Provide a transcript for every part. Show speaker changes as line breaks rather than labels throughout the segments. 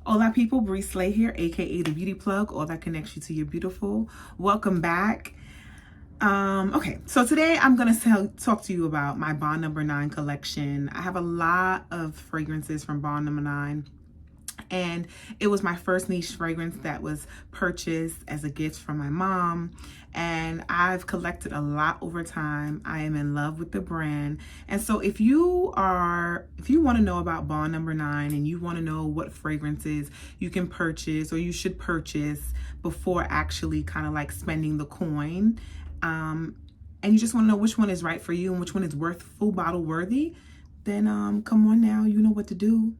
Hola people, Bree Slay here, aka the Beauty Plug, all that connects you to your beautiful. Welcome back. Okay, so today I'm gonna talk to you about my Bond Number 9 collection. I have a lot of fragrances from Bond Number 9. And it was my first niche fragrance that was purchased as a gift from my mom. And I've collected a lot over time. I am in love with the brand. And so if you want to know about Bond Number 9 and you want to know what fragrances you can purchase or you should purchase before actually kind of like spending the coin, and you just want to know which one is right for you and which one is full bottle worthy, then come on now, you know what to do.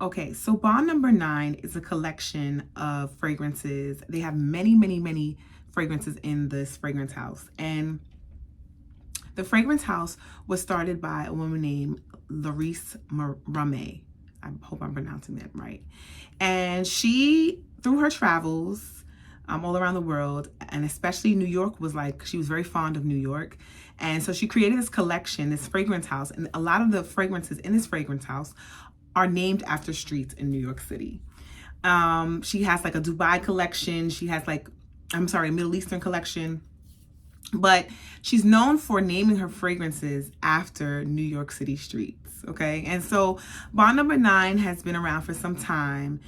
Okay, so Bond Number 9 is a collection of fragrances. They have many fragrances in this fragrance house. And the fragrance house was started by a woman named Larice Ramay. I hope I'm pronouncing that right. And she, through her travels all around the world, and especially New York, she was very fond of New York. And so she created this collection, this fragrance house. And a lot of the fragrances in this fragrance house are named after streets in New York City. She has like a Dubai collection. She has Middle Eastern collection. But she's known for naming her fragrances after New York City streets, okay? And so Bond Number 9 has been around for some time.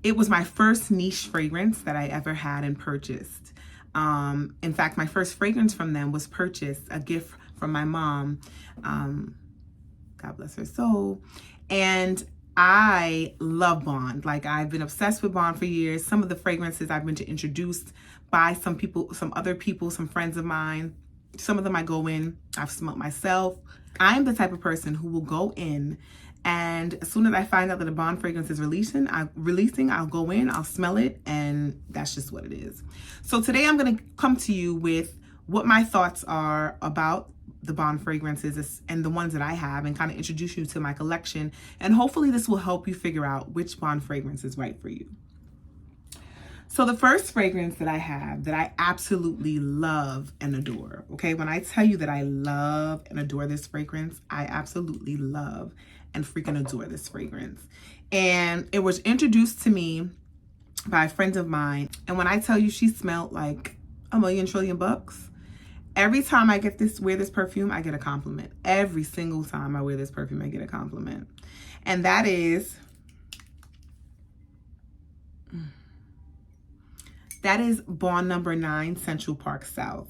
It was my first niche fragrance that I ever had and purchased. In fact, my first fragrance from them was purchased, a gift from my mom. God bless her soul. And I love Bond. Like, I've been obsessed with Bond for years. Some of the fragrances I've been introduced by some other people, some friends of mine. Some of them I go in, I've smelled myself. I'm the type of person who will go in, and as soon as I find out that a Bond fragrance is releasing, I'll go in, I'll smell it, and that's just what it is. So today I'm gonna come to you with what my thoughts are about the Bond fragrances and the ones that I have, and kind of introduce you to my collection. And hopefully this will help you figure out which Bond fragrance is right for you. So the first fragrance that I have that I absolutely love and adore, okay? When I tell you that I love and adore this fragrance, I absolutely love and freaking adore this fragrance. And it was introduced to me by a friend of mine. And when I tell you she smelled like $1 million trillion bucks, every time I wear this perfume, I get a compliment. Every single time I wear this perfume, I get a compliment. And that is Bond Number 9 Central Park South.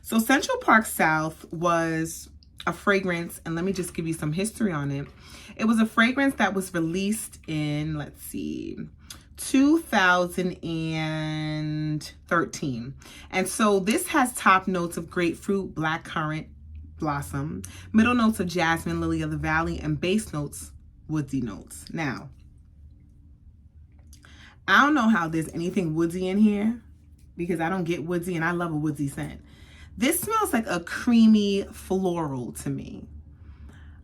So Central Park South was a fragrance, and let me just give you some history on it. It was a fragrance that was released in, 2013. And so this has top notes of grapefruit, blackcurrant, blossom, middle notes of jasmine, lily of the valley, and base notes, woodsy notes. Now, I don't know how there's anything woodsy in here, because I don't get woodsy, and I love a woodsy scent. This smells like a creamy floral to me.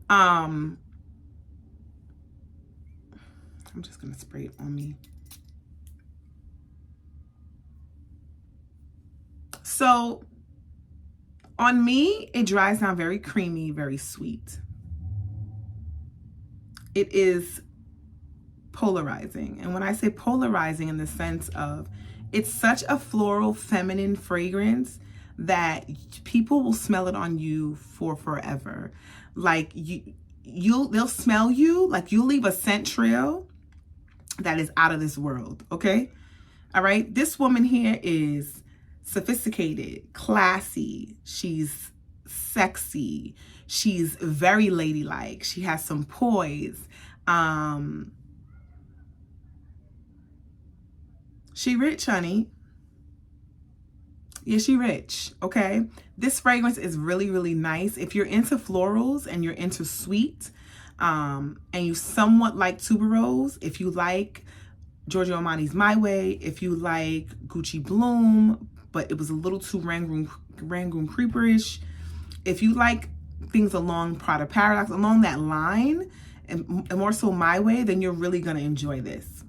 I'm just gonna spray it on me. So on me, it dries down very creamy, very sweet. It is polarizing. And when I say polarizing, in the sense of it's such a floral, feminine fragrance that people will smell it on you for forever. Like they'll smell you, like you'll leave a scent trail that is out of this world, okay? All right, this woman here is sophisticated, classy, she's sexy, she's very ladylike, she has some poise. She rich, honey. Yeah, she rich, okay? This fragrance is really nice. If you're into florals and you're into sweet, and you somewhat like tuberose, if you like Giorgio Armani's My Way, if you like Gucci Bloom, but it was a little too Rangoon Creeperish, if you like things along Prada Paradox, along that line, and more so My Way, then you're really gonna enjoy this.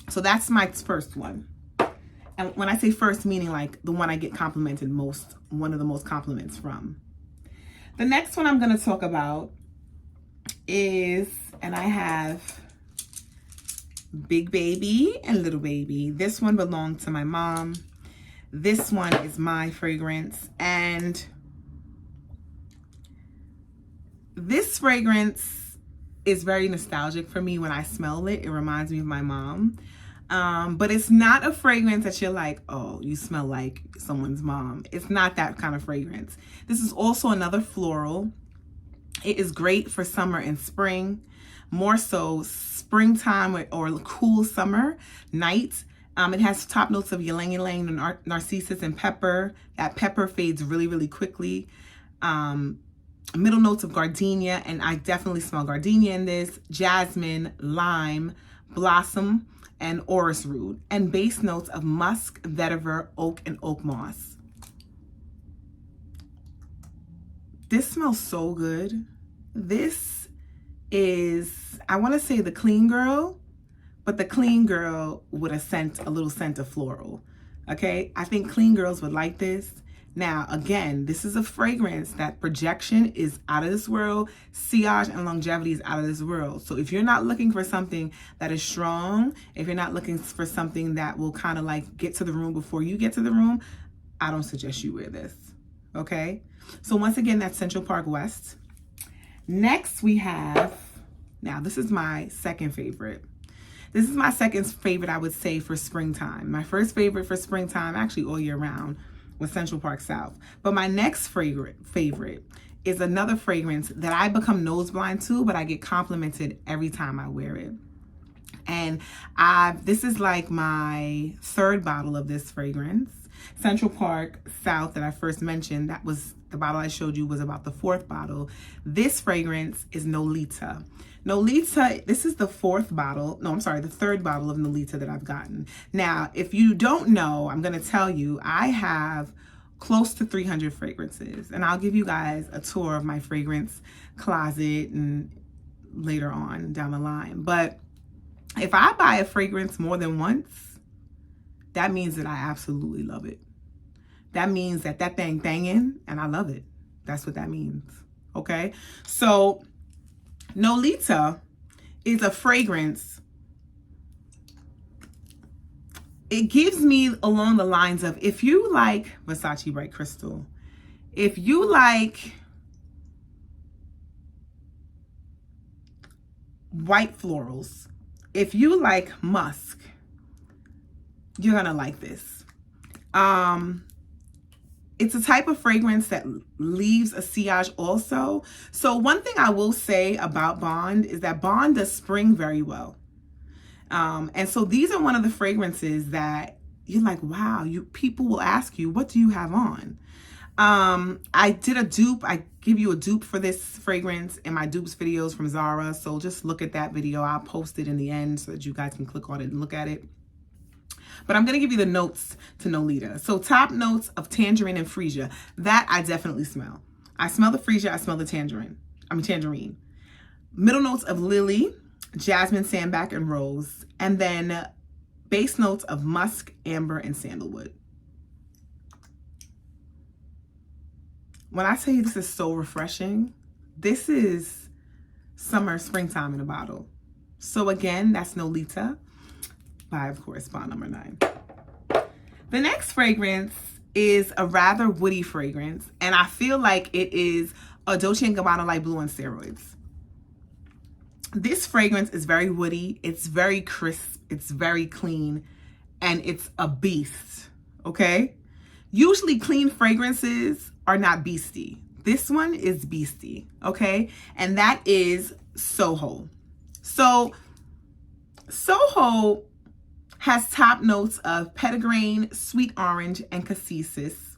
So that's my first one. And when I say first, meaning like the one I get complimented most, one of the most compliments from. The next one I'm going to talk about is, and I have Big Baby and Little Baby. This one belonged to my mom. This one is my fragrance. And this fragrance is very nostalgic for me. When I smell it, it reminds me of my mom. But it's not a fragrance that you're like, oh, you smell like someone's mom. It's not that kind of fragrance. This is also another floral. It is great for summer and spring, more so springtime or cool summer nights. It has top notes of ylang ylang and narcissus and pepper. That pepper fades really, really quickly. Middle notes of gardenia, and I definitely smell gardenia in this, jasmine, lime, blossom, and orris root, and base notes of musk, vetiver, oak, and oak moss. This smells so good. This is, I want to say the clean girl, but the clean girl with a little scent of floral. Okay, I think clean girls would like this. Now, again, this is a fragrance that projection is out of this world. Sillage and longevity is out of this world. So if you're not looking for something that is strong, if you're not looking for something that will kind of like get to the room before you get to the room, I don't suggest you wear this. Okay? So once again, that's Central Park West. Next we have, now this is my second favorite. This is my second favorite, I would say, for springtime. My first favorite for springtime, actually all year round, with Central Park South. But my next favorite is another fragrance that I become nose blind to, but I get complimented every time I wear it. And this is like my third bottle of this fragrance. Central Park South that I first mentioned, that was the bottle I showed you, was about the fourth bottle. This fragrance is Nolita. Nolita, this is the third bottle of Nolita that I've gotten. Now, if you don't know, I'm going to tell you, I have close to 300 fragrances, and I'll give you guys a tour of my fragrance closet and later on down the line. But if I buy a fragrance more than once, that means that I absolutely love it. That means that thing banging and I love it. That's what that means. Okay? So Nolita is a fragrance. It gives me along the lines of, if you like Versace Bright Crystal, if you like white florals, if you like musk, you're gonna like this. It's a type of fragrance that leaves a sillage also. So one thing I will say about Bond is that Bond does spring very well. And so these are one of the fragrances that you're like, wow, people will ask you, what do you have on? I did a dupe. I give you a dupe for this fragrance in my dupes videos from Zara. So just look at that video. I'll post it in the end so that you guys can click on it and look at it. But I'm going to give you the notes to Nolita. So top notes of tangerine and freesia. That I definitely smell. I smell the freesia. I smell the tangerine. Middle notes of lily, jasmine, sandalwood, and rose. And then base notes of musk, amber, and sandalwood. When I tell you this is so refreshing, this is summer, springtime in a bottle. So again, that's Nolita by, of course, Bond number 9. The next fragrance is a rather woody fragrance, and I feel like it is a Dolce & Gabbana Light Blue on steroids. This fragrance is very woody, it's very crisp, it's very clean, and it's a beast, okay? Usually clean fragrances are not beastie. This one is beastie, okay? And that is Soho. So Soho has top notes of petitgrain, sweet orange, and cassis.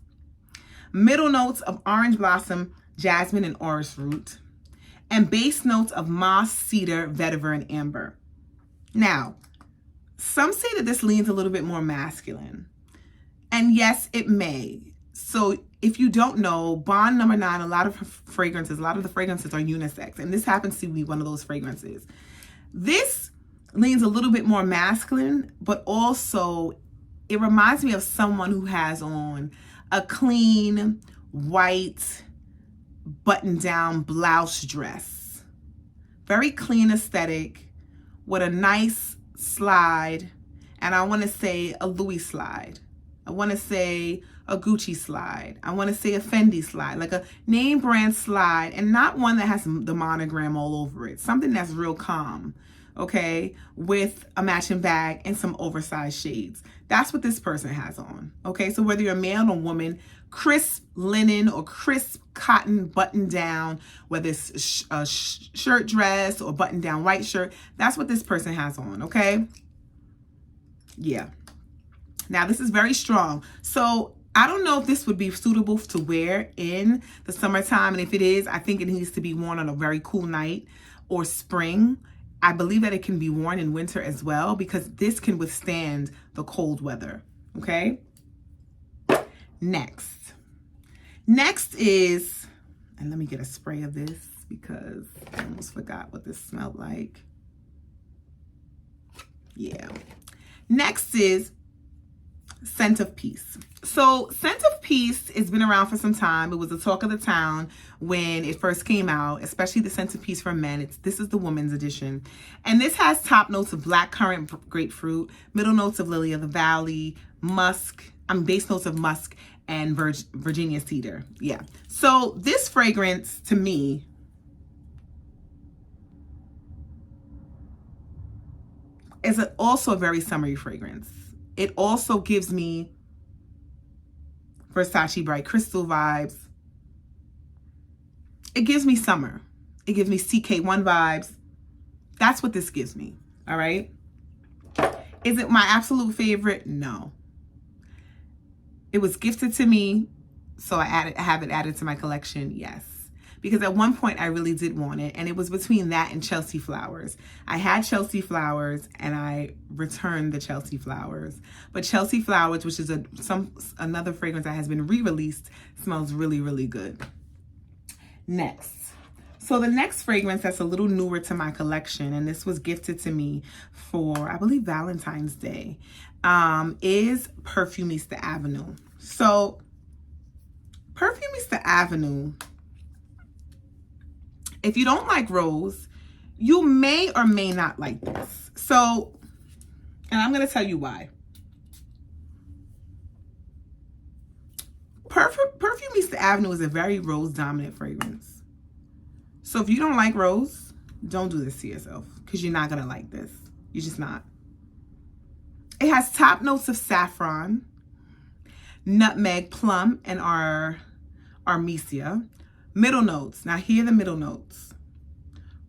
Middle notes of orange blossom, jasmine, and orris root. And base notes of moss, cedar, vetiver, and amber. Now, some say that this leans a little bit more masculine. And yes, it may. So if you don't know, Bond number 9, a lot of the fragrances are unisex. And this happens to be one of those fragrances. This leans a little bit more masculine, but also it reminds me of someone who has on a clean white button-down blouse dress. Very clean aesthetic with a nice slide, and I want to say a Louis slide. I want to say a Gucci slide. I want to say a Fendi slide, like a name brand slide, and not one that has the monogram all over it. Something that's real calm, okay, with a matching bag and some oversized shades. That's what this person has on, okay? So whether you're a man or woman, crisp linen or crisp cotton button down, whether it's a shirt dress or button down white shirt, that's what this person has on, okay? Yeah. Now, this is very strong. So I don't know if this would be suitable to wear in the summertime. And if it is, I think it needs to be worn on a very cool night or spring. I believe that it can be worn in winter as well, because this can withstand the cold weather, okay? Next is, and let me get a spray of this because I almost forgot what this smelled like. Yeah. Next is Scent of Peace. So Scent of Peace has been around for some time. It was the talk of the town when it first came out, especially the Scent of Peace for men. This is the women's edition. And this has top notes of blackcurrant grapefruit, middle notes of lily of the valley, base notes of musk, and Virginia cedar. Yeah. So this fragrance, to me, is also a very summery fragrance. It also gives me Versace Bright Crystal vibes. It gives me summer. It gives me CK1 vibes. That's what this gives me, all right? Is it my absolute favorite? No. It was gifted to me, so I have it added to my collection, yes. Because at one point I really did want it, and it was between that and Chelsea Flowers. I had Chelsea Flowers and I returned the Chelsea Flowers. But Chelsea Flowers, which is another fragrance that has been re-released, smells really, really good. Next. So the next fragrance that's a little newer to my collection, and this was gifted to me for, I believe, Valentine's Day, is Perfumista Avenue. So Perfumista Avenue, if you don't like rose, you may or may not like this. So, and I'm going to tell you why. Perfumista Avenue is a very rose-dominant fragrance. So if you don't like rose, don't do this to yourself, because you're not going to like this. You're just not. It has top notes of saffron, nutmeg, plum, and artemisia. Middle notes. Now here are the middle notes.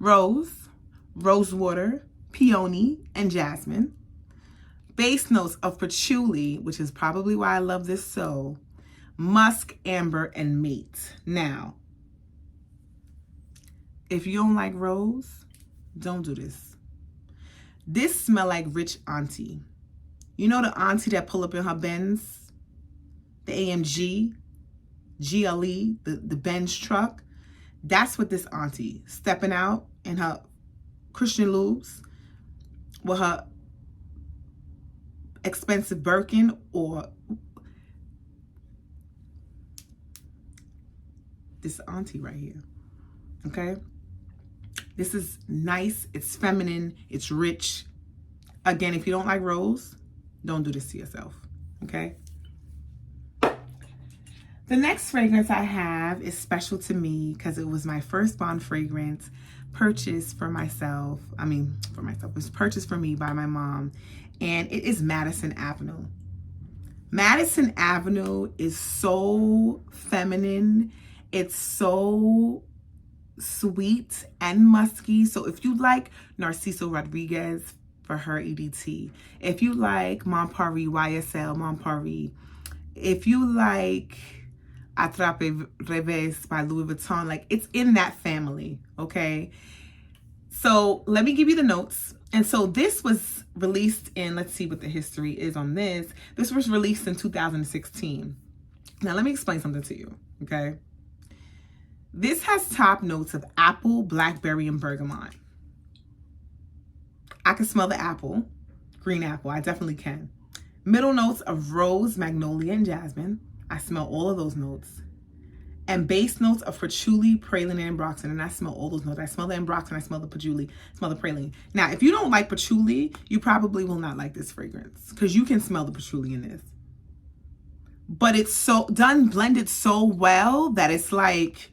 Rose, rosewater, peony, and jasmine. Base notes of patchouli, which is probably why I love this so, musk, amber, and mate. Now, if you don't like rose, don't do this. This smell like rich auntie. You know the auntie that pull up in her Benz? The AMG? GLE, the Benz truck? That's what this auntie, stepping out in her Christian lubes with her expensive Birkin, or this auntie right here, okay? This is nice, it's feminine, it's rich. Again, if you don't like rose, don't do this to yourself, okay? The next fragrance I have is special to me because it was my first Bond fragrance purchased for myself. It was purchased for me by my mom, and it is Madison Avenue. Madison Avenue is so feminine. It's so sweet and musky. So if you like Narciso Rodriguez for her EDT, if you like Mon Paris YSL Mon Paris, if you like Attrape Revés by Louis Vuitton, like, it's in that family, okay? So let me give you the notes. And so this was released in, let's see what the history is on this. This was released in 2016. Now let me explain something to you, okay? This has top notes of apple, blackberry, and bergamot. I can smell the apple, green apple, I definitely can. Middle notes of rose, magnolia, and jasmine. I smell all of those notes. And base notes of patchouli, praline, and ambroxan. And I smell all those notes. I smell the ambroxan, I smell the patchouli, I smell the praline. Now, if you don't like patchouli, you probably will not like this fragrance because you can smell the patchouli in this. But it's so done, blended so well that it's like,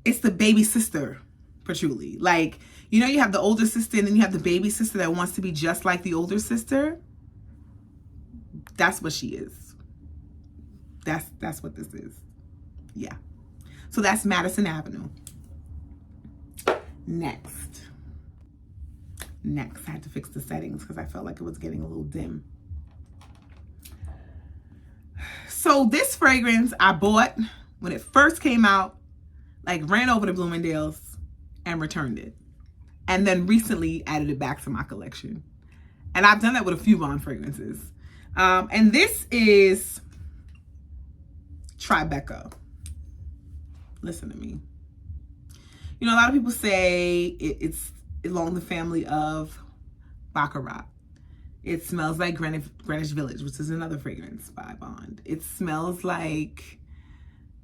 it's the baby sister patchouli. Like, you know, you have the older sister and then you have the baby sister that wants to be just like the older sister. That's what she is. That's what this is. Yeah. So that's Madison Avenue. Next, I had to fix the settings because I felt like it was getting a little dim. So this fragrance I bought when it first came out, like ran over to Bloomingdale's and returned it. And then recently added it back to my collection. And I've done that with a few Bond fragrances. And this is Tribeca. Listen to me. You know, a lot of people say it's along the family of Baccarat. It smells like Greenwich Village, which is another fragrance by Bond. It smells like,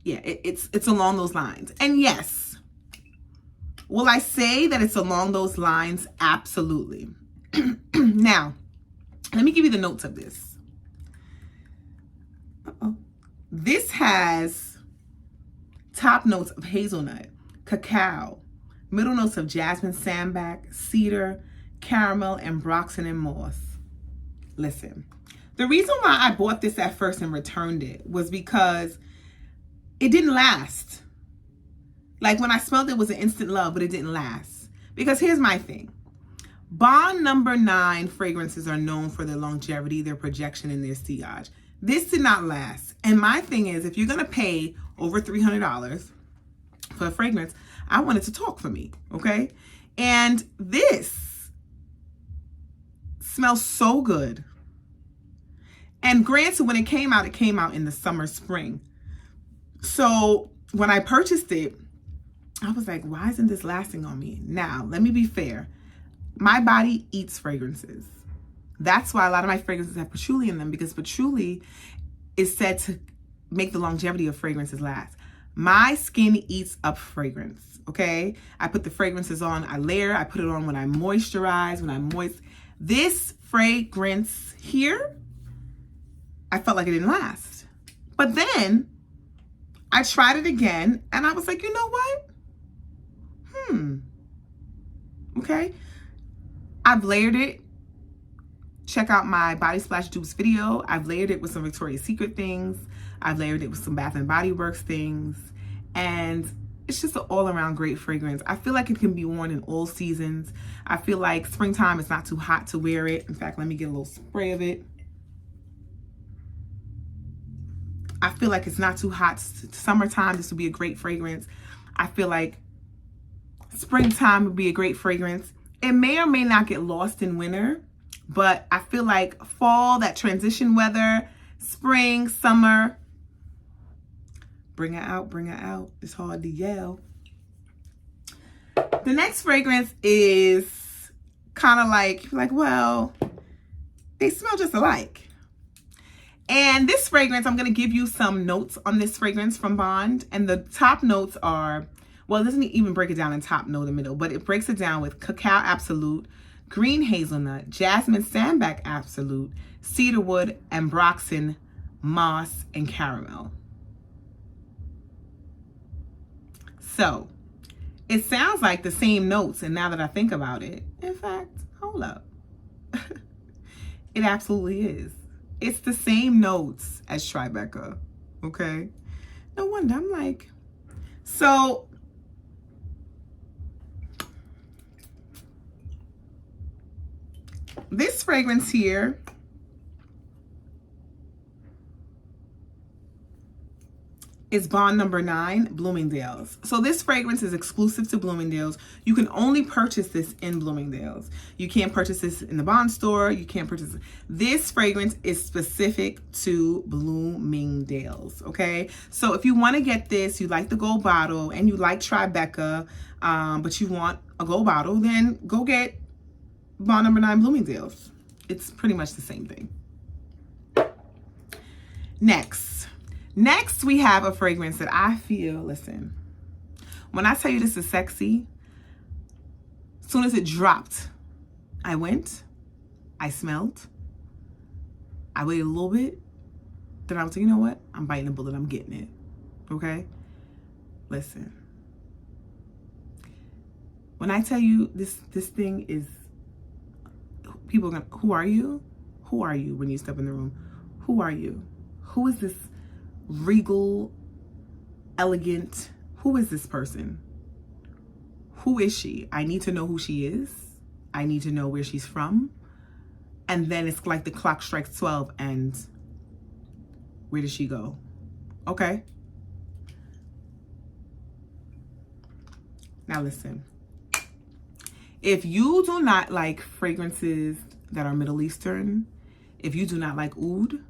yeah, it's along those lines. And yes, will I say that it's along those lines? Absolutely. Now, let me give you the notes of this. This has top notes of hazelnut, cacao, middle notes of jasmine, sambac, cedar, caramel, ambroxan, and moss. Listen, the reason why I bought this at first and returned it was because it didn't last. Like when I smelled it, it was an instant love, but it didn't last. Because here's my thing. Bond number 9 fragrances are known for their longevity, their projection, and their sillage. This did not last. And my thing is, if you're going to pay over $300 for a fragrance, I want it to talk for me, okay? And this smells so good. And granted, when it came out in the summer, spring. So when I purchased it, I was like, why isn't this lasting on me? Now, let me be fair. My body eats fragrances. That's why a lot of my fragrances have patchouli in them, because patchouli is said to make the longevity of fragrances last. My skin eats up fragrance, okay? I put the fragrances on, I layer, I put it on when I moisturize, when I'm moist. This fragrance here, I felt like it didn't last. But then I tried it again and I was like, you know what? Okay. I've layered it. Check out my Body Splash Dupes video. I've layered it with some Victoria's Secret things. I've layered it with some Bath and Body Works things. And it's just an all-around great fragrance. I feel like it can be worn in all seasons. I feel like springtime, it's not too hot to wear it. In fact, let me get a little spray of it. I feel like it's not too hot. Summertime, this would be a great fragrance. I feel like springtime would be a great fragrance. It may or may not get lost in winter, but I feel like fall, that transition weather, spring, summer, bring it out, bring it out. It's hard to yell. The next fragrance is kind of like, well, they smell just alike. And this fragrance, I'm going to give you some notes on this fragrance from Bond. And the top notes are, well, it doesn't even break it down in top note and middle, but it breaks it down with cacao absolute, green hazelnut, jasmine sambac absolute, cedarwood, ambroxan, moss, and caramel. So it sounds like the same notes. And now that I think about it, in fact, hold up. It absolutely is. It's the same notes as Tribeca, okay? No wonder, I'm like, so this fragrance here is Bond number 9, Bloomingdale's. So this fragrance is exclusive to Bloomingdale's. You can only purchase this in Bloomingdale's. You can't purchase this in the Bond store. You can't purchase it. This fragrance is specific to Bloomingdale's, okay? So if you want to get this, you like the gold bottle and you like Tribeca, but you want a gold bottle, then go get Bond number 9 Bloomingdale's. It's pretty much the same thing. Next we have a fragrance that I feel, listen, when I tell you this is sexy, as soon as it dropped, I went, I smelled, I waited a little bit, then I was like, you know what? I'm biting the bullet, I'm getting it, okay? Listen, when I tell you this thing is, people are gonna, who are you? Who are you when you step in the room? Who are you? Who is this regal, elegant, who is this person? Who is she? I need to know who she is. I need to know where she's from. And then it's like the clock strikes 12 and where does she go? Okay. Now listen. If you do not like fragrances that are Middle Eastern, if you do not like oud,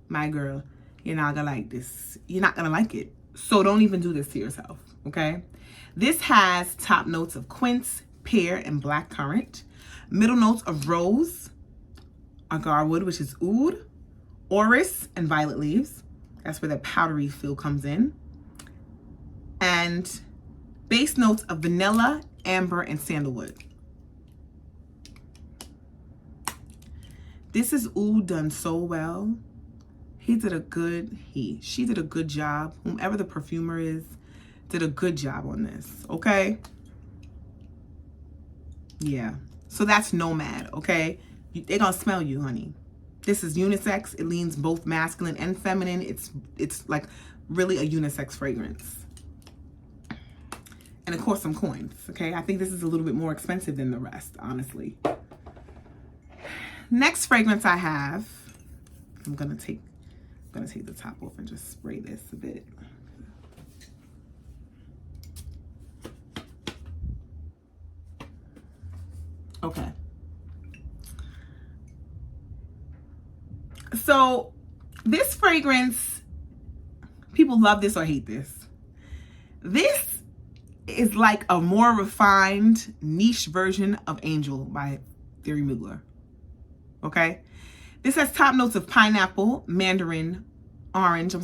my girl, you're not gonna like this. You're not gonna like it. So don't even do this to yourself, okay? This has top notes of quince, pear, and blackcurrant. Middle notes of rose, agarwood, which is oud, orris, and violet leaves. That's where the powdery feel comes in. And base notes of vanilla, amber, and sandalwood. This is oud done so well. She did a good job. Whomever the perfumer is, did a good job on this, okay? Yeah, so that's Nomad, okay? They're gonna smell you, honey. This is unisex. It leans both masculine and feminine. It's like really a unisex fragrance. And of course some coins, okay? I think this is a little bit more expensive than the rest, honestly. Next fragrance I have, I'm gonna take the top off and just spray this a bit. Okay. So this fragrance, people love this or hate this. This is like a more refined niche version of Angel by Thierry Mugler. Okay? This has top notes of pineapple, mandarin orange,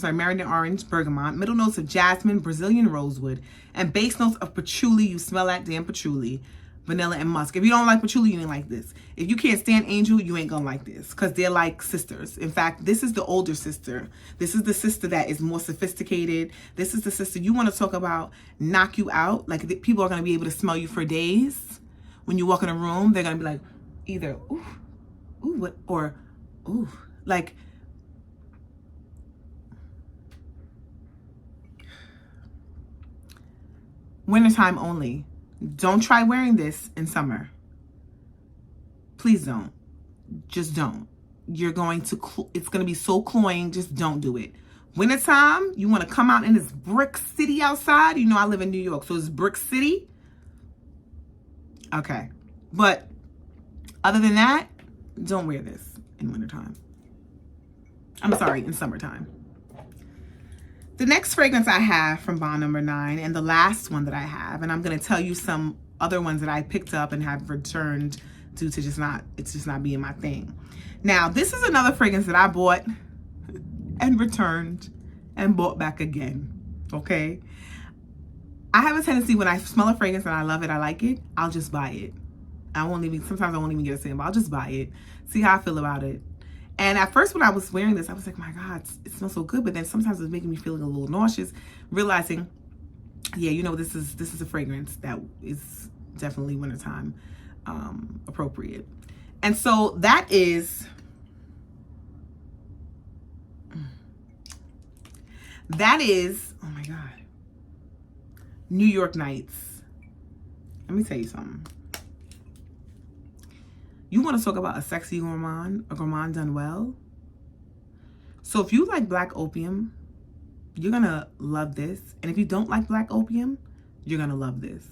bergamot, middle notes of jasmine, Brazilian rosewood, and base notes of patchouli. You smell that damn patchouli, vanilla, and musk. If you don't like patchouli, you ain't like this. If you can't stand Angel, you ain't gonna like this because they're like sisters. In fact, this is the older sister. This is the sister that is more sophisticated. This is the sister you want to talk about knock you out. Like people are gonna be able to smell you for days. When you walk in a room, they're gonna be like either ooh, ooh, what, or ooh, like wintertime only. Don't try wearing this in summer. Please don't. Just don't. You're going to, it's going to be so cloying. Just don't do it. Wintertime, you want to come out in this brick city outside. You know, I live in New York, so it's brick city. Okay. But other than that, don't wear this in wintertime. I'm sorry, in summertime. The next fragrance I have from Bond number 9, and the last one that I have, and I'm going to tell you some other ones that I picked up and have returned due to it's just not being my thing. Now, this is another fragrance that I bought and returned and bought back again, okay? I have a tendency when I smell a fragrance and I love it, I like it, I'll just buy it. Sometimes I won't even get a sample. I'll just buy it, see how I feel about it. And at first when I was wearing this, I was like, my God, it smells so good. But then sometimes it was making me feeling a little nauseous, realizing, yeah, you know, this is a fragrance that is definitely wintertime appropriate. And so that is, oh my God, New York Nights. Let me tell you something. You want to talk about a sexy gourmand, a gourmand done well? So if you like black opium, you're going to love this. And if you don't like black opium, you're going to love this.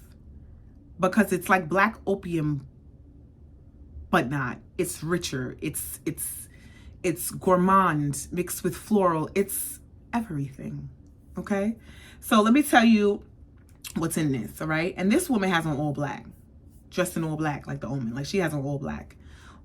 Because it's like black opium, but not. It's richer. It's gourmand mixed with floral. It's everything. Okay? So let me tell you what's in this, all right? And this woman has on all black. Dressed in all black, like the Omen. Like she has on all black.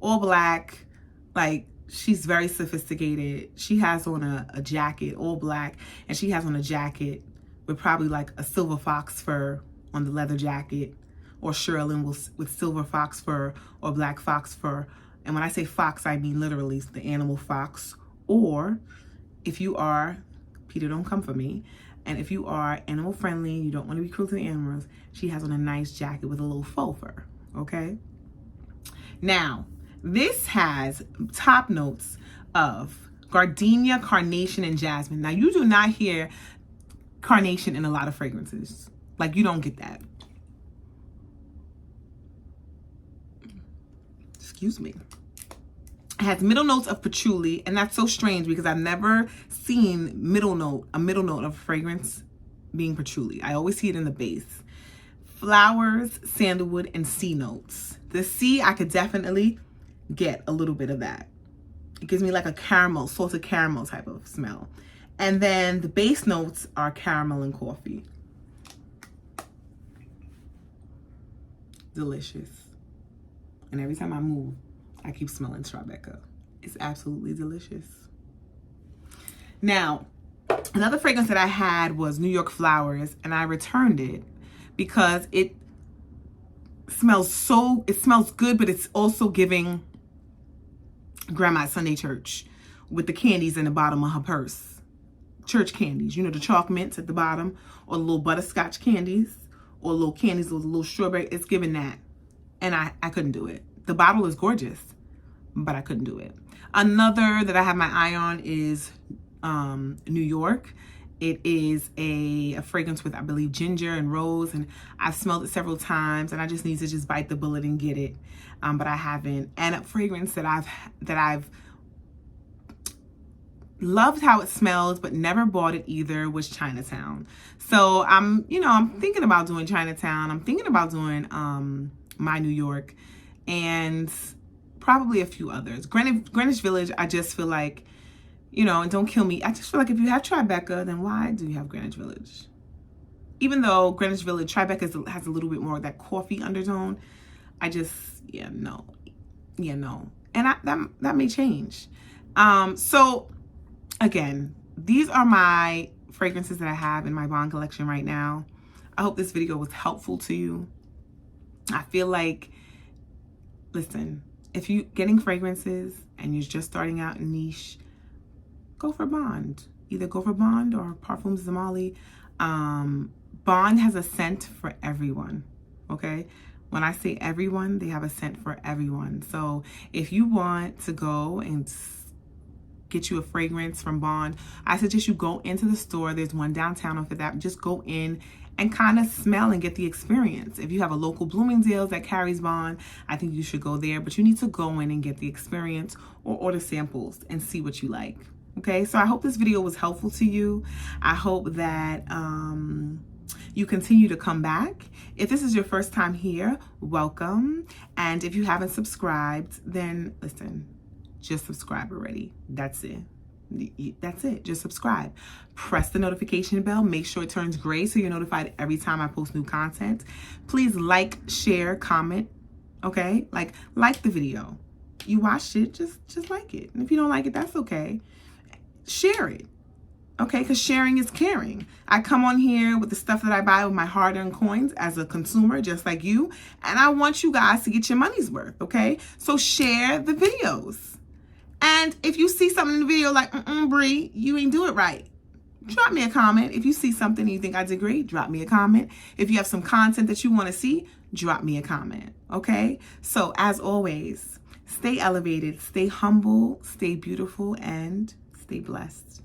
all black. Like, she's very sophisticated. She has on a jacket, all black, and she has on a jacket with probably like a silver fox fur on the leather jacket, or shearling with silver fox fur or black fox fur. And when I say fox, I mean literally the animal fox. Or if you are, Peter, don't come for me, and if you are animal friendly, you don't want to be cruel to the animals, she has on a nice jacket with a little faux fur, okay? Now, this has top notes of gardenia, carnation, and jasmine. Now, you do not hear carnation in a lot of fragrances. Like, you don't get that. Excuse me. It has middle notes of patchouli, and that's so strange because I've never seen a middle note of fragrance being patchouli. I always see it in the base. Flowers, sandalwood, and sea notes. The sea, I could definitely get a little bit of that. It gives me like a caramel, salted caramel type of smell. And then the base notes are caramel and coffee. Delicious. And every time I move, I keep smelling Tribeca. It's absolutely delicious. Now, another fragrance that I had was New York Flowers, and I returned it because it smells good, but it's also giving Grandma at Sunday Church with the candies in the bottom of her purse. Church candies, you know, the chalk mints at the bottom, or the little butterscotch candies, or little candies with a little strawberry. It's giving that. And I couldn't do it. The bottle is gorgeous, but I couldn't do it. Another that I have my eye on is New York. It is a fragrance with, I believe, ginger and rose, and I've smelled it several times, and I just need to just bite the bullet and get it, but I haven't. And a fragrance that I've loved how it smells, but never bought it either, was Chinatown. So I'm thinking about doing Chinatown. I'm thinking about doing My New York, and probably a few others. Greenwich Village, I just feel like, and don't kill me, I just feel like if you have Tribeca, then why do you have Greenwich Village? Even though Greenwich Village, Tribeca has a little bit more of that coffee undertone, I just, no. And that may change. So again, these are my fragrances that I have in my Bond collection right now. I hope this video was helpful to you. I feel like, listen, if you're getting fragrances and you're just starting out in niche, go for Bond. Either go for Bond or Parfums Zamali. Bond has a scent for everyone, okay? When I say everyone, they have a scent for everyone. So if you want to go and get you a fragrance from Bond, I suggest you go into the store. There's one downtown off of that. Just go in and kind of smell and get the experience. If you have a local Bloomingdale's that carries Bond, I think you should go there. But you need to go in and get the experience or order samples and see what you like. Okay, so I hope this video was helpful to you. I hope that you continue to come back. If this is your first time here, welcome. And if you haven't subscribed, then listen, just subscribe already. That's it. That's it. Just subscribe. Press the notification bell. Make sure it turns gray so you're notified every time I post new content. Please like, share, comment. Okay? Like the video. You watched it, just like it. And if you don't like it, that's okay. Share it. Okay? Because sharing is caring. I come on here with the stuff that I buy with my hard-earned coins as a consumer, just like you. And I want you guys to get your money's worth. Okay? So share the videos. And if you see something in the video like, Bree, you ain't do it right, drop me a comment. If you see something and you think I did great, drop me a comment. If you have some content that you want to see, drop me a comment. Okay? So as always, stay elevated, stay humble, stay beautiful, and stay blessed.